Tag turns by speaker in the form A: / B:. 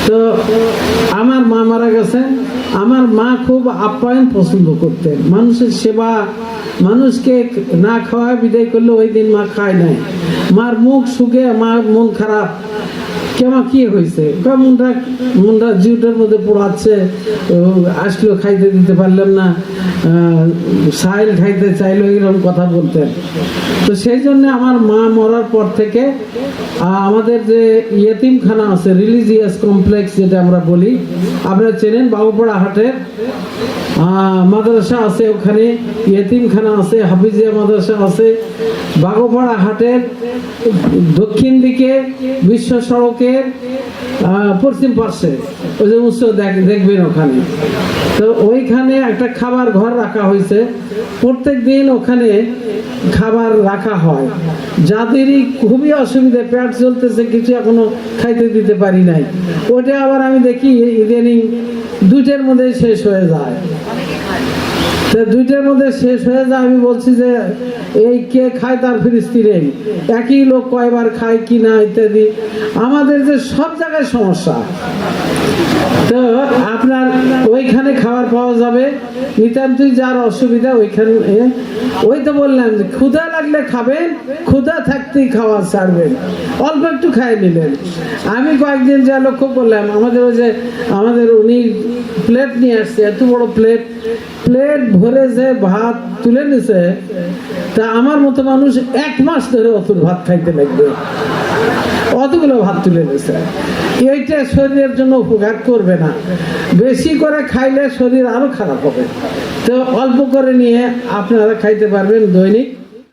A: তো আমার মা মারা গেছেন। আমার মা খুব আপ্যায়ন পছন্দ করতেন, মানুষের সেবা, মানুষকে না খাওয়ায় বিদায় করলে ওই দিন মা খায় নাই। মার মুখ শুকে মার মন খারাপ, কেমন কি হয়েছে, মনটা জিউটার মধ্যে পড়াচ্ছে, আসলো খাইতে দিতে পারলাম না, সাইল খাইতে চাইলো, এরকম কথা বলতেন। তো সেই জন্য আমার মা মরার পর থেকে আমাদের যে ইয়েতিমখানা আছে, রিলিজিয়াস কমপ্লেক্স যেটা আমরা বলি, আপনারা চেনেন, বাবুপাড়া হাটের মাদ্রাসা আছে, ওখানে ইয়েতিমখানা আছে, হাফিজিয়া মাদ্রাসা আছে। বাগোপাড়া হাটের দক্ষিণ দিকে বিশ্ব সড়কের পশ্চিম পার্শ্বে ওই যে উৎসব দেখবেন ওখানে। তো ওইখানে একটা খাবার ঘর রাখা হয়েছে, প্রত্যেক দিন ওখানে খাবার রাখা হয়। যাদেরই খুবই অসুবিধা, পেট চলতেছে, কিছু এখনো খাইতে দিতে পারি নাই, ওটা আবার আমি দেখি ইদানিং 2টার মধ্যে শেষ হয়ে যায়। তো 2টার মধ্যে শেষ হয়ে যায়, আমি বলছি যে এই কে খায় তার ফিরিস্তি নেই, একই লোক কয়বার খায় কি না ইত্যাদি। আমাদের যে সব জায়গায় সমস্যা, তো আপনার ওইখানে খাবার পাওয়া যাবে, নিতান্তই যার অসুবিধা ওইখানে। ওই তো বললাম যে ক্ষুধা লাগলে খাবেন, ক্ষুধা থাকতেই খাওয়া ছাড়বেন, অল্প একটু খাইয়ে নিলেন। আমি কয়েকদিন যা লক্ষ্য করলাম, আমাদের ওই যে আমাদের উনি প্লেট নিয়ে আসছে, এত বড় প্লেট ভরে যে ভাত তুলে নিছে, তা আমার মতো মানুষ 1 মাস ধরে অত ভাত খাইতে লাগবে, অতগুলো ভাত তুলে নিছে। এইটা শরীরের জন্য উপকার করবে না, বেশি করে খাইলে শরীর আরো খারাপ হবে। তো অল্প করে নিয়ে আপনারা খাইতে পারবেন দৈনিক।